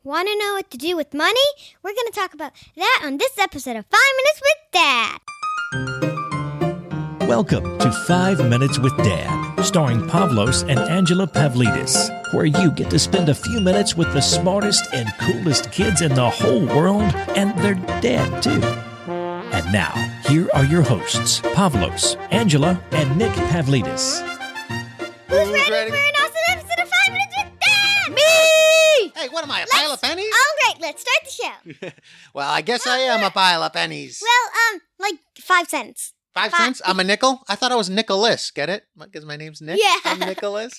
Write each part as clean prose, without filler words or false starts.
Want to know what to do with money? We're going to talk about that on this episode of 5 Minutes with Dad. Welcome to 5 Minutes with Dad, starring Pavlos and Angela Pavlidis, where you get to spend a few minutes with the smartest and coolest kids in the whole world, and their dad, too. And now, here are your hosts, Pavlos, Angela, and Nick Pavlidis. Who's ready for an awesome episode of 5 Minutes with Dad? Me! Hey, what am I, a pile of pennies? All right, let's start the show. Well, I guess I am a pile of pennies. Well, like 5 cents. 5 cents? I'm a nickel? I thought I was Nicholas. Get it? Because my name's Nick? Yeah. I'm Nicholas.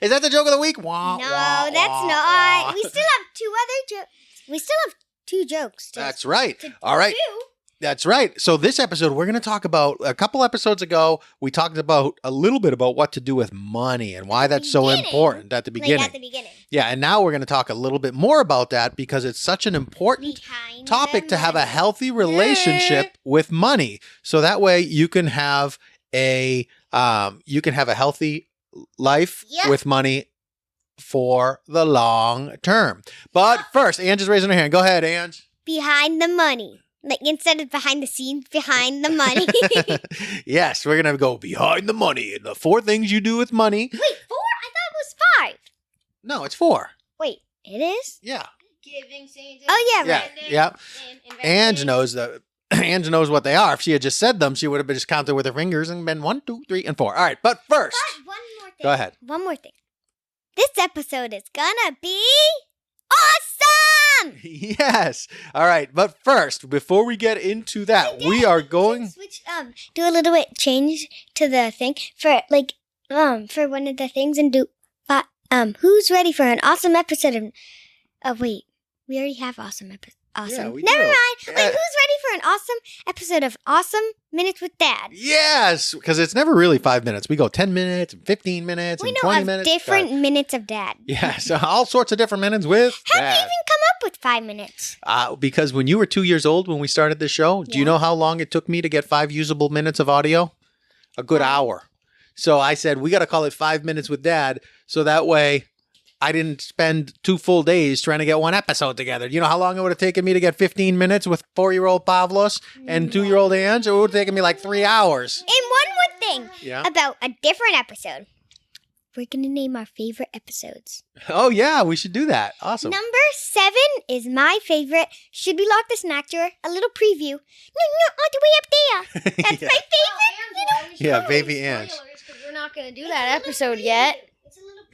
Is that the joke of the week? Wah, No, wah, that's wah, not. wah. We still have 2 other jokes. We still have 2 jokes. That's right. to All right. do. That's right. So this episode, we're going to talk about, a couple episodes ago, we talked about a little bit about what to do with money and why that's so Beginning. important at the beginning. Like at the beginning. Yeah, and now we're going to talk a little bit more about that because it's such an important Behind topic the to have a money. healthy relationship with money. So that way you can have a healthy life Yeah. with money for the long term. But first, Ange is raising her hand. Go ahead, Ange. Behind the money. Like instead of behind the scenes, behind the money. Yes, we're going to go behind the money and the 4 things you do with money. Wait, 4? I thought it was 5. No, it's 4. Wait, it is? Yeah. Giving, saying, Oh, yeah, Yeah. right. Yeah. and Ange knows Ange knows what they are. If she had just said them, she would have been just counted with her fingers and been 1, 2, 3, and 4. All right, but first, But one more thing. go ahead. One more thing. This episode is gonna be awesome! Yes. All right, but first, before we get into that, we are going. Switch, do a little bit change to the thing for for one of the things and do, who's ready for an awesome episode of, wait, we already have awesome episode. Awesome. Yeah, we Never do. mind. Wait, who's ready for an awesome episode of Awesome Minutes with Dad? Yes, because it's never really 5 minutes. We go 10 minutes and 15 minutes We and know 20 of minutes. different minutes of Dad. Yeah, so all sorts of different minutes with How do you Dad. even come up with 5 minutes? Because when you were 2 years old when we started this show, do you know how long it took me to get 5 usable minutes of audio? A good hour. So I said, we got to call it 5 Minutes with Dad. So that way I didn't spend 2 full days trying to get one episode together. You know how long it would have taken me to get 15 minutes with 4-year-old Pavlos and 2-year-old Ange? It would have taken me like 3 hours. And one more thing Yeah. about a different episode. We're going to name our favorite episodes. Oh, yeah, we should do that. Awesome. Number 7 is my favorite. Should we lock the snack drawer? A little preview. No, all the way up there. That's Yeah. my favorite. Yeah, baby Ange. We're not going to do that episode yet.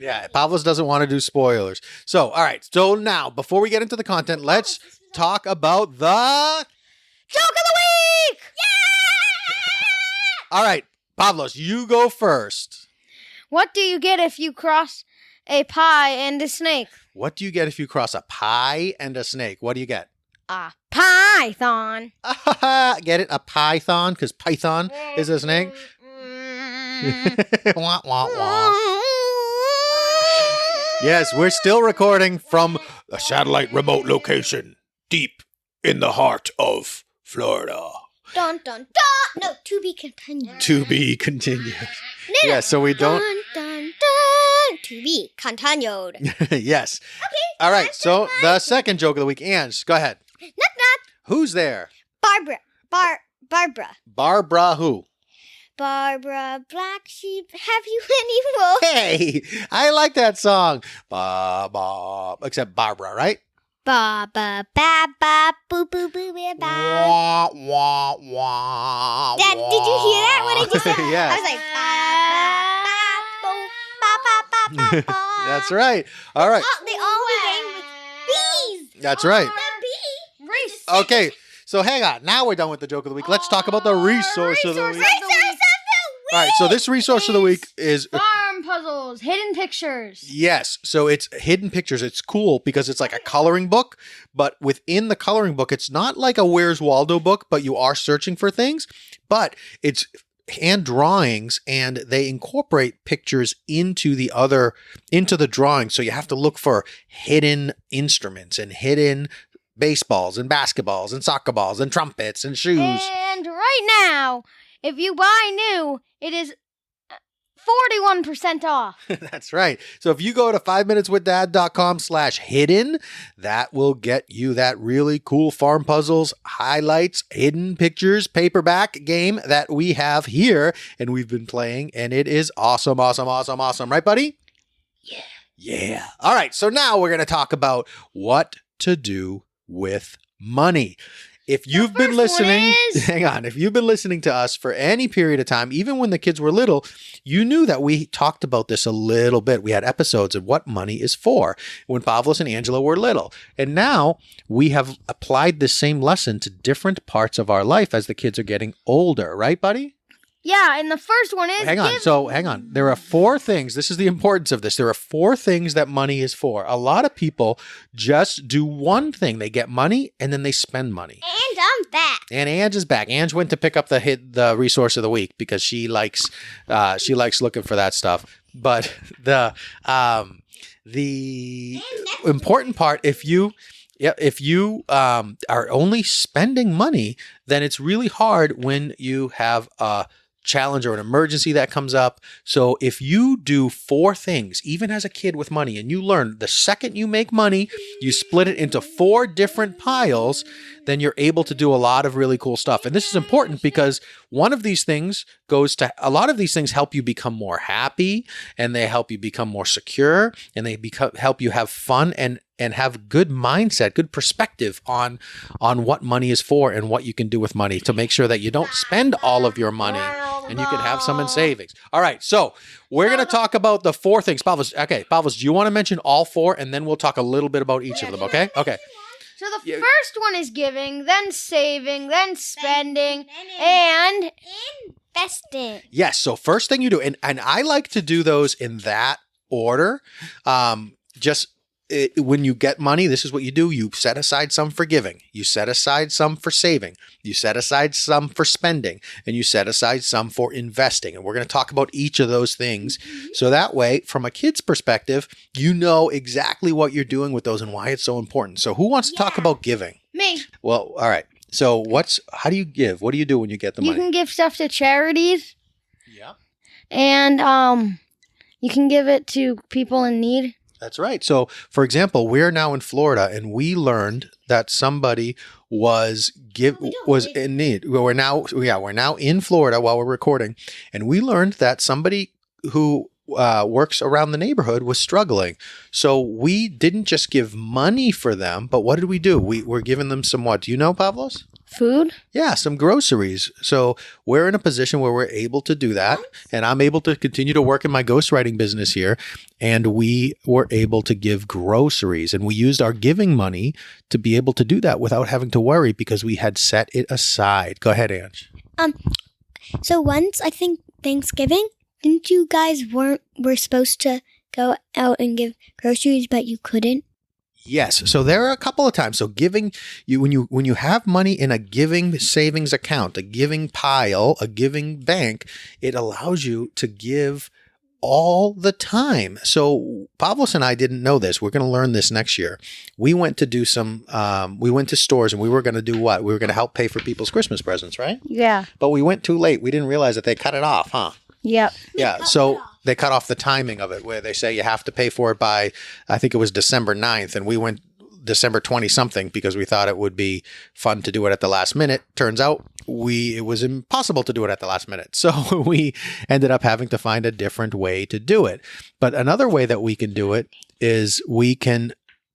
Yeah, Pavlos doesn't want to do spoilers. So, all right. So now, before we get into the content, let's talk about the Joke of the week! All right, Pavlos, you go first. What do you get if you cross a pie and a snake? What do you get if you cross a pie and a snake? What do you get? A python. Get it? A python? Because python is a snake? Wah, wah, wah. Yes, we're still recording from a satellite remote location deep in the heart of Florida. Dun, dun, dun. No, to be continued. To be continued. Yeah, so we don't. Dun, dun, dun. To be continued. Yes. All right, so the second joke of the week. Ange, go ahead. Knock, knock. Who's there? Barbara. Barbara. Barbara who? Barbara, black sheep, have you any wool? Hey, I like that song. Ba, ba, except Barbara, right? Ba, ba, ba, ba, boo, boo, boo, ba, ba. Wah, wah, wah, Dad, did you hear that? What I just said? Yes. I was like, ba, ba, ba, boo, ba, ba, ba, ba, ba. That's right. All right. Oh, they all began with bees. That's right. The bee. Race. Okay, so hang on. Now we're done with the joke of the week. Let's talk about the resource of the week. Resource of the week. All right, so this resource of the week is Farm puzzles. Hidden pictures. yes. So it's hidden pictures. It's cool because it's like a coloring book, but within the coloring book, it's not like a Where's Waldo book, but you are searching for things, but it's hand drawings and they incorporate pictures into the drawing. So you have to look for hidden instruments and hidden baseballs and basketballs and soccer balls and trumpets and shoes. And right now, if you buy new, it is 41% off. That's right. So if you go to 5minuteswithdad.com/hidden, that will get you that really cool farm puzzles, highlights, hidden pictures, paperback game that we have here and we've been playing. And it is awesome, awesome, awesome, awesome. Right, buddy? Yeah. Yeah. All right. So now we're going to talk about what to do with money. If you've been listening, hang on. If you've been listening to us for any period of time, even when the kids were little, you knew that we talked about this a little bit. We had episodes of what money is for when Pavlos and Angela were little. And now we have applied the same lesson to different parts of our life as the kids are getting older. Right, buddy? Yeah, and the first one is hang on. There are 4 things. This is the importance of this. There are 4 things that money is for. A lot of people just do one thing. They get money and then they spend money. And I'm back. And Ange is back. Ange went to pick up the resource of the week because she likes looking for that stuff. But the important part, if you are only spending money, then it's really hard when you have a challenge or an emergency that comes up. So if you do 4 things, even as a kid with money, and you learn the second you make money, you split it into 4 different piles, then you're able to do a lot of really cool stuff. And this is important because one of these things a lot of these things help you become more happy, and they help you become more secure, and they help you have fun and have good mindset, good perspective on what money is for and what you can do with money to make sure that you don't spend all of your money and you can have some in savings. All right, so we're going to talk about the 4 things. Pavlos, do you want to mention all 4 and then we'll talk a little bit about each of them, okay? Okay. So the first one is giving, then saving, then spending, and investing. Yes, so first thing you do, and I like to do those in that order. When you get money, this is what you do. You set aside some for giving. You set aside some for saving. You set aside some for spending. And you set aside some for investing. And we're going to talk about each of those things. So that way, from a kid's perspective, you know exactly what you're doing with those and why it's so important. So who wants to talk about giving? me. Well, all right. So how do you give? What do you do when you get the You money? can give stuff to charities, Yeah. and you can give it to people in need. That's right. So, for example, we're now in Florida, and we learned that somebody was in need. We're now in Florida while we're recording, and we learned that somebody who works around the neighborhood was struggling. So we didn't just give money for them, but what did we do? We're giving them some what? Do you know, Pavlos? Food? Yeah, some groceries. So we're in a position where we're able to do that. And I'm able to continue to work in my ghostwriting business here. And we were able to give groceries. And we used our giving money to be able to do that without having to worry because we had set it aside. Go ahead, Ange. So once, I think Thanksgiving, didn't you guys were supposed to go out and give groceries, but you couldn't? Yes. So there are a couple of times. So giving when you have money in a giving savings account, a giving pile, a giving bank, it allows you to give all the time. So Pavlos and I didn't know this. We're going to learn this next year. We went to do we went to stores and we were going to do what? We were going to help pay for people's Christmas presents, right? Yeah. But we went too late. We didn't realize that they cut it off, huh? Yep. Yeah. So they cut off the timing of it where they say you have to pay for it by, I think it was December 9th. And we went December 20 something because we thought it would be fun to do it at the last minute. Turns out it was impossible to do it at the last minute. So we ended up having to find a different way to do it. But another way that we can do it is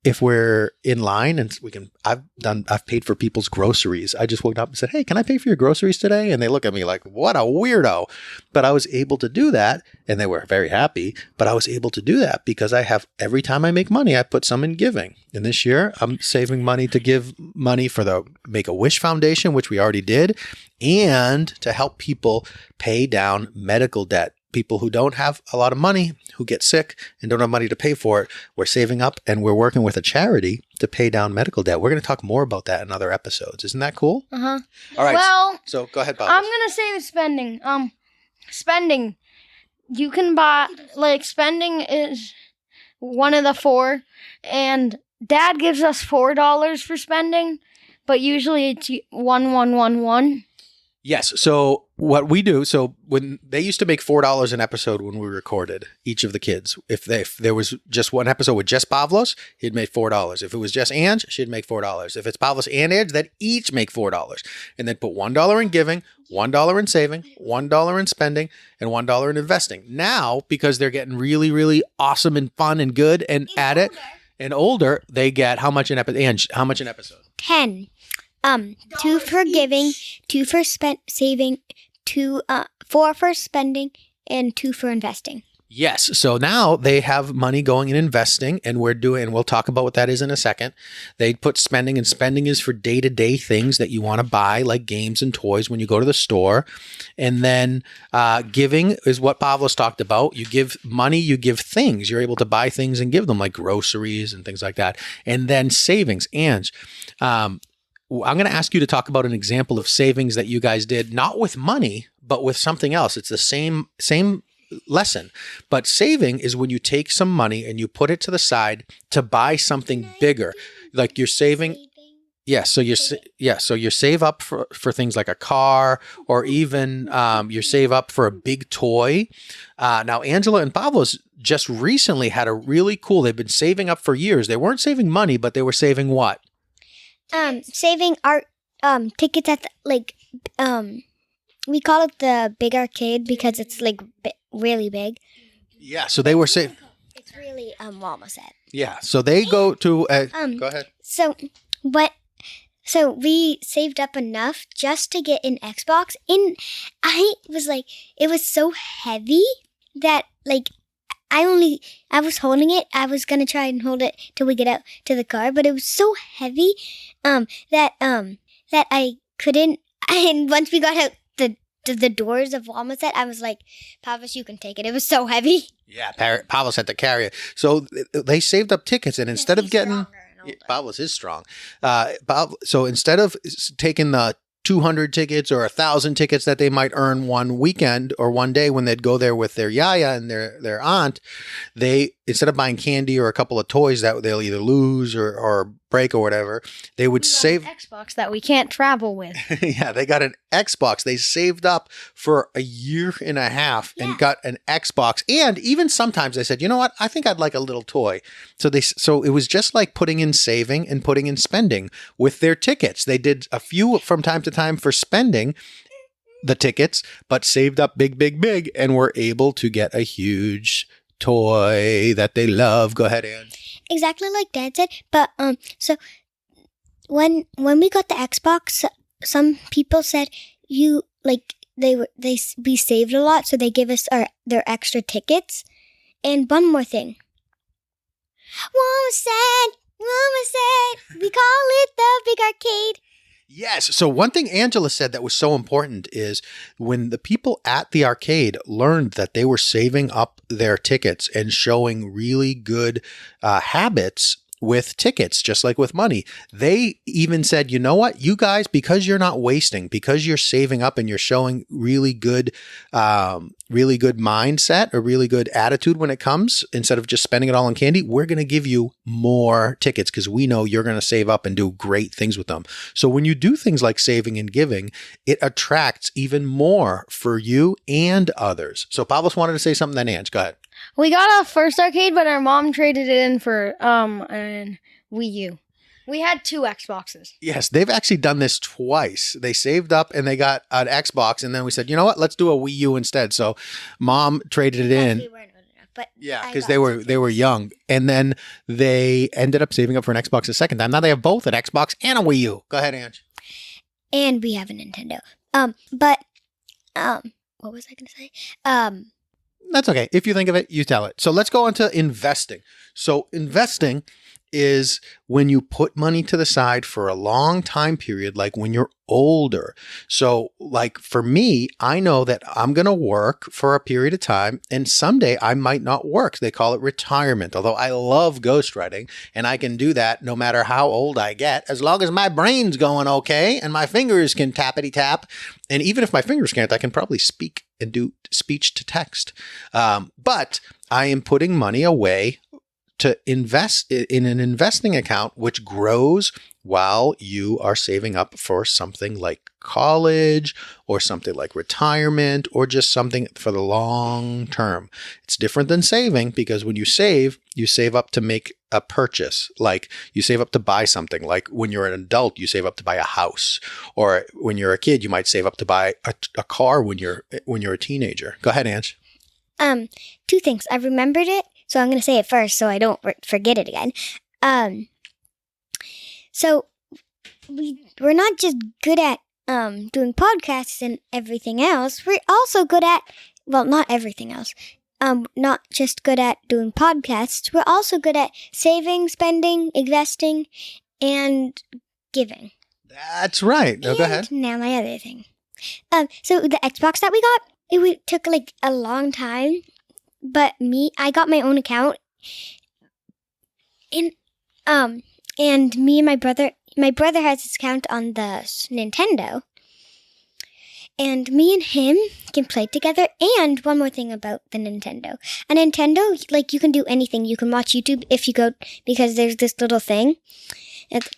if we're in line and I've paid for people's groceries. I just woke up and said, "Hey, can I pay for your groceries today?" And they look at me like, "What a weirdo." But I was able to do that and they were very happy. But I was able to do that because every time I make money, I put some in giving. And this year I'm saving money to give money for the Make-A-Wish Foundation, which we already did, and to help people pay down medical debt. People who don't have a lot of money, who get sick and don't have money to pay for it, we're saving up and we're working with a charity to pay down medical debt. We're going to talk more about that in other episodes. Isn't that cool? Uh-huh. All right. Well, so go ahead, Bob. I'm going to say the spending. Spending. You can buy, spending is one of the 4, and Dad gives us $4 for spending, but usually it's 1, 1, 1, 1. Yes. So what we do, so when they used to make $4 an episode when we recorded each of the kids. If there was just one episode with just Pavlos, he'd make $4. If it was just Ange, she'd make $4. If it's Pavlos and Ange, they'd each make $4. And then put $1 in giving, $1 in saving, $1 in spending, and $1 in investing. Now, because they're getting really, really awesome and fun and good and at it and older, they get how much an episode? Ange, how much an episode? 10. 2 for giving, 2 for saving, 4 for spending, and 2 for investing. Yes. So now they have money going in investing, and we'll talk about what that is in a second. They put spending, and spending is for day-to-day things that you want to buy, like games and toys when you go to the store. And then giving is what Pavlos talked about. You give money, you give things. You're able to buy things and give them, like groceries and things like that. And then savings. Ange, I'm going to ask you to talk about an example of savings that you guys did, not with money, but with something else. It's the same lesson. But saving is when you take some money and you put it to the side to buy something bigger. Like you're saving. Yeah, so you save up for things like a car, or even you save up for a big toy. Now, Angela and Pavlos just recently had a really cool, they've been saving up for years. They weren't saving money, but they were saving what? Saving our tickets at we call it the big arcade because it's like really big. Yeah, so they were saving. It's really almost at. Yeah, so they go to go ahead. So we saved up enough just to get an Xbox, and it was so heavy that I was holding it. I was gonna try and hold it till we get out to the car, but it was so heavy that I couldn't. And once we got out the doors of Walmart, I was like, Pavlos, you can take it. It was so heavy. Yeah, Pavlos had to carry it. So they saved up tickets, and instead of getting, Pavlos is strong. So instead of taking the 200 tickets or 1,000 tickets that they might earn one weekend or one day when they'd go there with their yaya and their aunt, they, instead of buying candy or a couple of toys that they'll either lose or break or whatever, they would save an Xbox that we can't travel with. Yeah, they got an Xbox. They saved up for a year and a half and got an Xbox. And even sometimes they said, you know what? I think I'd like a little toy. So it was just like putting in saving and putting in spending with their tickets. They did a few from time to time for spending the tickets, but saved up big, and were able to get a huge toy that they love. Go ahead, Anne. Exactly like Dad said. But so when we got the Xbox, some people said we saved a lot, so they give us their extra tickets. And one more thing. Mama said, we call it the big arcade. Yes. So one thing Angela said that was so important is when the people at the arcade learned that they were saving up their tickets and showing really good habits with tickets, just like with money, they even said, you know what, you guys, because you're not wasting, because you're saving up and you're showing really good mindset or really good attitude when it comes, instead of just spending it all on candy, we're going to give you more tickets because we know you're going to save up and do great things with them. So when you do things like saving and giving, it attracts even more for you and others. So Pavlos wanted to say something, then Ange, go ahead. We got a first arcade, but our mom traded it in for an Wii U. We had 2 Xboxes. Yes, they've actually done this twice. They saved up and they got an Xbox, and then we said, you know what, let's do a Wii U instead. So mom traded it in. We weren't old enough, but yeah, because they were young, and then they ended up saving up for an Xbox a second time. Now they have both an Xbox and a Wii U. Go ahead, Ange. And we have a Nintendo. What was I going to say? That's okay. If you think of it, you tell it. So let's go on to investing. So investing is when you put money to the side for a long time period, like when you're older. So like for me, I know that I'm going to work for a period of time, and someday I might not work. They call it retirement, although I love ghostwriting and I can do that no matter how old I get, as long as my brain's going okay and my fingers can tappity tap. And even if my fingers can't, I can probably speak and do speech to text. But I am putting money away to invest in an investing account, which grows while you are saving up for something like college or something like retirement or just something for the long term. It's different than saving because when you save up to make a purchase. Like you save up to buy something. Like when you're an adult, you save up to buy a house. Or when you're a kid, you might save up to buy a car when you're a teenager. Go ahead, Ange. Two things. I remembered it, so I'm going to say it first so I don't forget it again. So we're not just good at doing podcasts and everything else. We're also good at, well, not everything else. Not just good at doing podcasts. We're also good at saving, spending, investing, and giving. That's right. No, go ahead. Now my other thing. So the Xbox that we got, it took like a long time, but I got my own account, and me and my brother has his account on the Nintendo, and me and him can play together. And one more thing about the Nintendo. A Nintendo, like, you can do anything. You can watch YouTube if you go, because there's this little thing. It's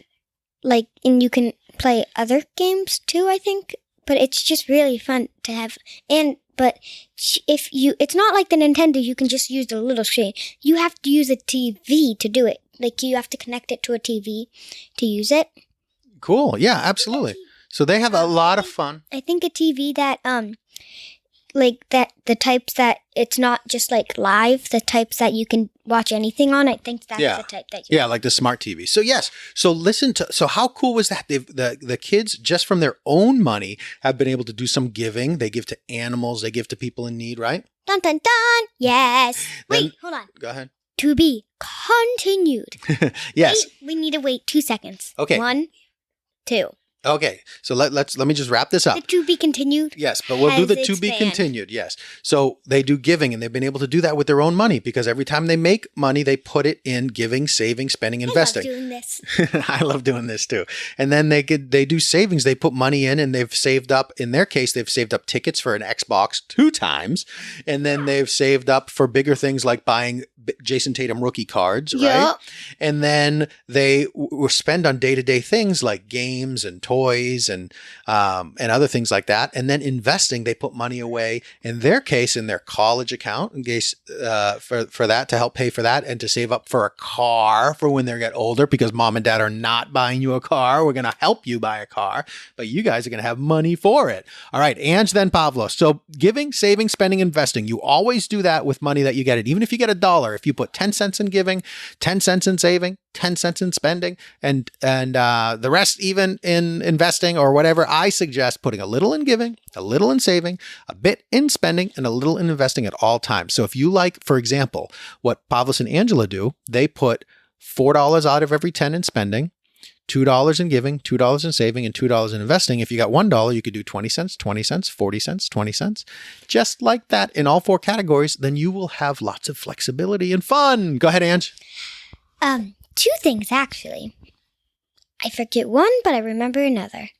like, and you can play other games too, I think. But it's just really fun to have. But it's not like the Nintendo, you can just use the little screen. You have to use a TV to do it. Like, you have to connect it to a TV to use it. Cool. Yeah, absolutely. So they have a lot of fun. I think a TV that, like that, the types that it's not just like live, the types that you can watch anything on. I think that's the type that you. Yeah, like the smart TV. So yes. So how cool was that? The kids, just from their own money, have been able to do some giving. They give to animals. They give to people in need. Right? Dun dun dun. Yes. Wait, hold on. Go ahead. To be continued. Yes. We need to wait 2 seconds. Okay. 1, 2. Okay, so let me just wrap this up. The to be continued. Yes, but we'll do the to be expand. continued. Yes. So they do giving, and they've been able to do that with their own money because every time they make money, they put it in giving, saving, spending, investing. I love doing this. I love doing this too. And then they do savings. They put money in, and they've saved up. In their case, they've saved up tickets for an Xbox 2 times, and then they've saved up for bigger things like buying Jason Tatum rookie cards, right? Yep. And then they will spend on day-to-day things like games and toys and other things like that. And then investing, they put money away, in their case, in their college account, in case for that, to help pay for that and to save up for a car for when they get older, because mom and dad are not buying you a car. We're going to help you buy a car, but you guys are going to have money for it. All right, Ange, then Pavlos. So giving, saving, spending, investing. You always do that with money that you get. Even if you get $1, if you put 10 cents in giving, 10 cents in saving, 10 cents in spending, and the rest even in investing or whatever, I suggest putting a little in giving, a little in saving, a bit in spending, and a little in investing at all times. So if you like, for example, what Pavlos and Angela do, they put $4 out of every 10 in spending, $2 in giving, $2 in saving, and $2 in investing. If you got $1, you could do 20 cents, 20 cents, 40 cents, 20 cents. Just like that in all 4 categories, then you will have lots of flexibility and fun. Go ahead, Ange. 2 things, actually. I forget one, but I remember another.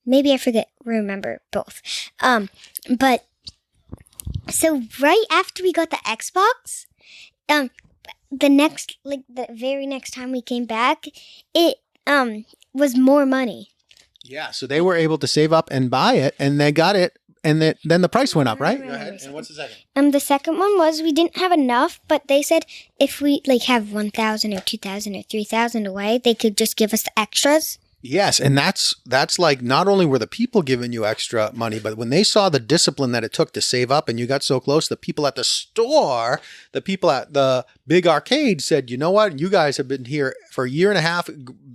Maybe I remember both. But so right after we got the Xbox, the very next time we came back, it was more money. Yeah, so they were able to save up and buy it, and they got it, and then the price went up, right? Go ahead. And what's the second? The second one was we didn't have enough, but they said if we have 1,000 or 2,000 or 3,000 away, they could just give us the extras. Yes, and that's like, not only were the people giving you extra money, but when they saw the discipline that it took to save up and you got so close, the people at the store, the people at the big arcade said, you know what, you guys have been here for a year and a half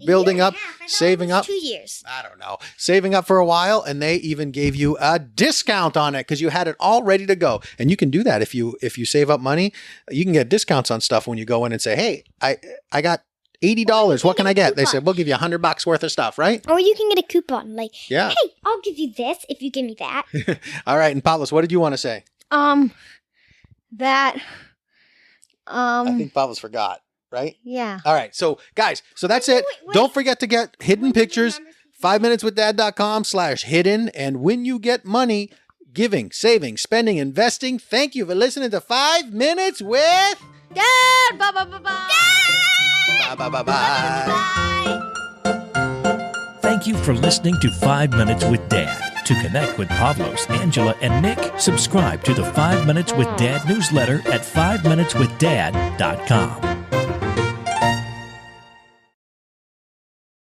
building up, saving up. 2 years. I don't know, saving up for a while, and they even gave you a discount on it because you had it all ready to go. And you can do that if you save up money. You can get discounts on stuff when you go in and say, hey, I got $80. What can I get? They said, we'll give you $100 worth of stuff, right? Or you can get a coupon. Like, yeah. Hey, I'll give you this if you give me that. All right. And Pavlos, what did you want to say? That. I think Pavlos forgot, right? Yeah. All right. So guys, so that's it. wait. Don't forget to get hidden pictures, 5minuteswithdad.com/hidden. And when you get money, giving, saving, spending, investing, thank you for listening to 5 Minutes with Dad, bye bye bye bye. Bye, bye, bye, bye. Thank you for listening to 5 Minutes with Dad. To connect with Pavlos, Angela, and Nick, subscribe to the 5 Minutes with Dad newsletter at 5minuteswithdad.com.